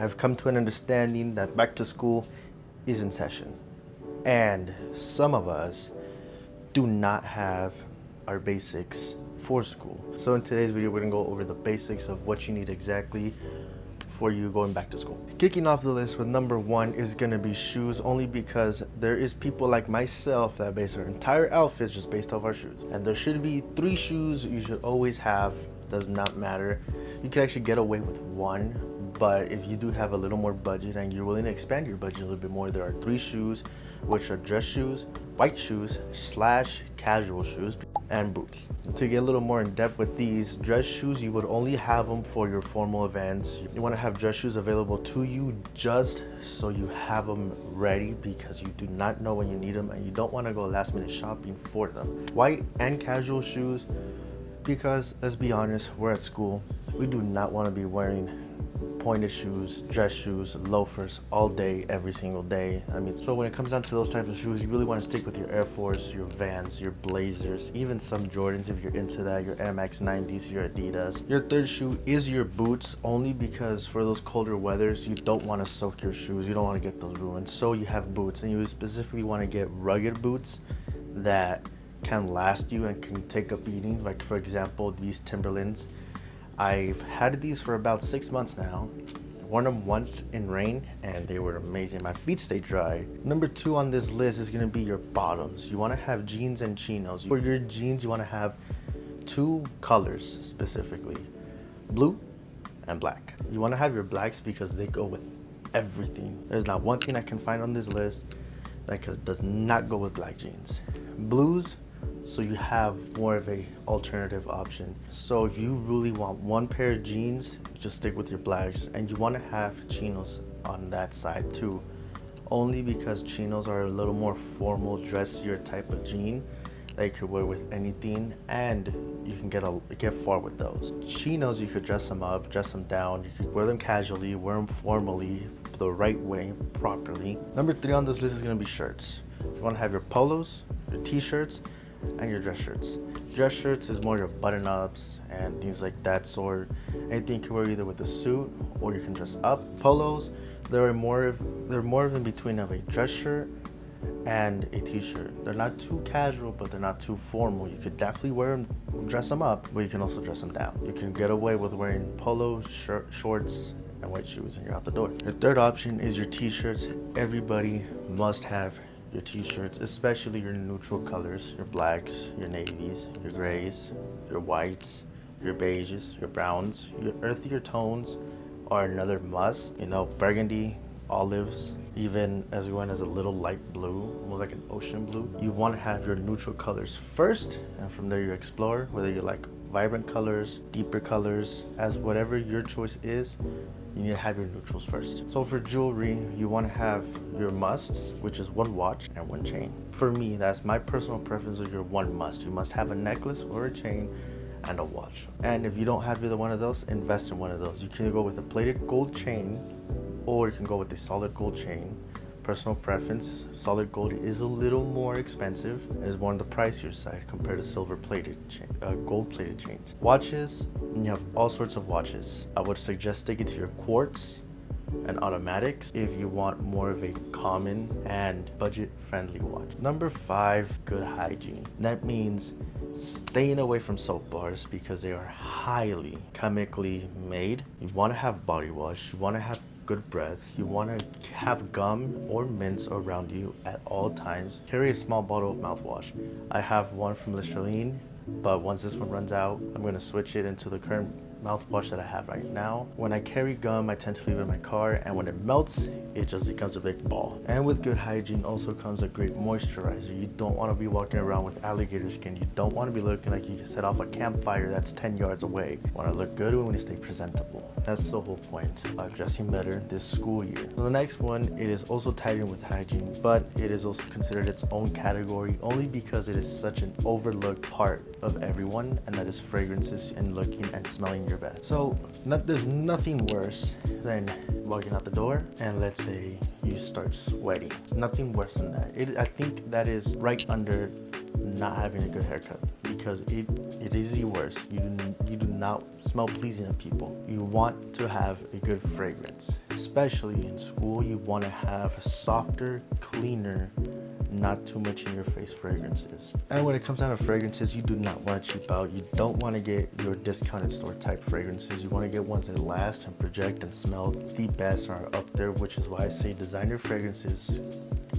I've come to an understanding that back to school is in session. And some of us do not have our basics for school. So in today's video, we're gonna go over the basics of what you need exactly for you going back to school. Kicking off the list with number one is gonna be shoes, only because there is people like myself that base their entire outfits just based off our shoes. And there should be 3 shoes you should always have, does not matter. You can actually get away with 1, but if you do have a little more budget and you're willing to expand your budget a little bit more, there are 3 shoes, which are dress shoes, white shoes / casual shoes, and boots. To get a little more in depth with these, dress shoes, you would only have them for your formal events. You want to have dress shoes available to you just so you have them ready, because you do not know when you need them and you don't want to go last minute shopping for them. White and casual shoes, because let's be honest, we're at school. We do not want to be wearing pointed shoes, dress shoes, loafers all day, every single day. So when it comes down to those types of shoes, you really want to stick with your Air Force, your Vans, your Blazers, even some Jordans if you're into that, your Air Max 90s, your Adidas. Your third shoe is your boots, only because for those colder weathers, you don't want to soak your shoes. You don't want to get those ruined. So you have boots, and you specifically want to get rugged boots that can last you and can take a beating. Like for example, these Timberlands. I've had these for about 6 months now. Worn them once in rain and they were amazing. My feet stay dry. Number 2 on this list is gonna be your bottoms. You wanna have jeans and chinos. For your jeans, you wanna have 2 colors specifically, blue and black. You wanna have your blacks because they go with everything. There's not one thing I can find on this list that does not go with black jeans. Blues, so you have more of a alternative option. So if you really want one pair of jeans, just stick with your blacks, and you want to have chinos on that side too, only because chinos are a little more formal, dressier type of jean that you could wear with anything, and you can get far with those. Chinos, you could dress them up, dress them down, you could wear them casually, wear them formally, the right way, properly. Number 3 on this list is going to be shirts. You want to have your polos, your t-shirts, and your dress shirts. Dress shirts is more your button-ups and things like that sort. Anything you can wear either with a suit or you can dress up. Polos, they're more of in between of a dress shirt and a t-shirt. They're not too casual, but they're not too formal. You could definitely wear them, dress them up, but you can also dress them down. You can get away with wearing polos, shorts, and white shoes, and you're out the door. Your third option is your t-shirts. Everybody must have your t-shirts, especially your neutral colors, your blacks, your navies, your grays, your whites, your beiges, your browns, your earthier tones are another must. Burgundy, olives, even as going as a little light blue, more like an ocean blue. You want to have your neutral colors first, and from there you explore whether you like vibrant colors, deeper colors, as whatever your choice is. You need to have your neutrals first. So for jewelry, you want to have your musts, which is 1 watch and 1 chain. For me, that's my personal preference of your 1 must. You must have a necklace or a chain and a watch. And if you don't have either one of those, invest in one of those. You can go with a plated gold chain, or you can go with a solid gold chain. Personal preference, solid gold is a little more expensive and is more on the pricier side compared to silver plated gold plated chains. Watches, you have all sorts of watches. I would suggest sticking to your quartz and automatics if you want more of a common and budget friendly watch. Number 5, good hygiene. That means staying away from soap bars because they are highly chemically made. You want to have body wash, you want to have good breath, you want to have gum or mints around you at all times. Carry a small bottle of mouthwash. I have one from Listerine, but once this one runs out, I'm going to switch it into the current mouthwash that I have right now. When I carry gum, I tend to leave it in my car, and when it melts, it just becomes a big ball. And with good hygiene also comes a great moisturizer. You don't want to be walking around with alligator skin. You don't want to be looking like you can set off a campfire that's 10 yards away. You want to look good, and we want to stay presentable. That's the whole point of dressing better this school year. So the next one, it is also tied in with hygiene, but it is also considered its own category only because it is such an overlooked part of everyone, and that is fragrances and looking and smelling your best. So there's nothing worse than walking out the door and let's say you start sweating. Nothing worse than that. I think that is right under not having a good haircut, because it is the worst. You do not smell pleasing to people. You want to have a good fragrance, especially in school, you want to have softer, cleaner, not too much in your face fragrances. And when it comes down to fragrances, you do not want to cheap out. You don't want to get your discounted store type fragrances. You want to get ones that last and project and smell the best, are up there, which is why I say designer fragrances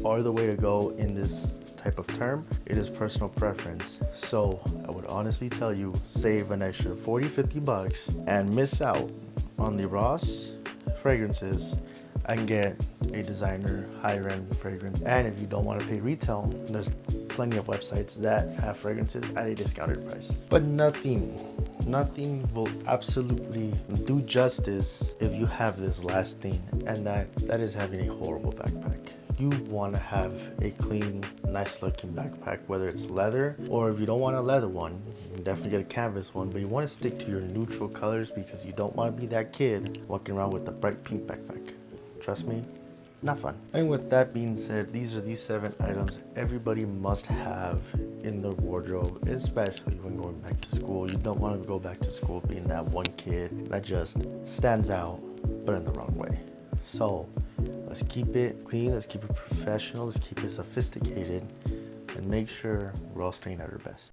are the way to go in this type of term. It is personal preference. So I would honestly tell you, save an extra 40-50 bucks and miss out on the Ross fragrances and get a designer higher end fragrance. And if you don't want to pay retail, there's plenty of websites that have fragrances at a discounted price. But nothing will absolutely do justice if you have this last thing, and that is having a horrible backpack. You want to have a clean, nice looking backpack, whether it's leather, or if you don't want a leather one, you can definitely get a canvas one, but you want to stick to your neutral colors because you don't want to be that kid walking around with a bright pink backpack. Trust me, not fun. And with that being said, these are the 7 items everybody must have in their wardrobe, especially when going back to school. You don't want to go back to school being that one kid that just stands out, but in the wrong way. So let's keep it clean, let's keep it professional, let's keep it sophisticated, and make sure we're all staying at our best.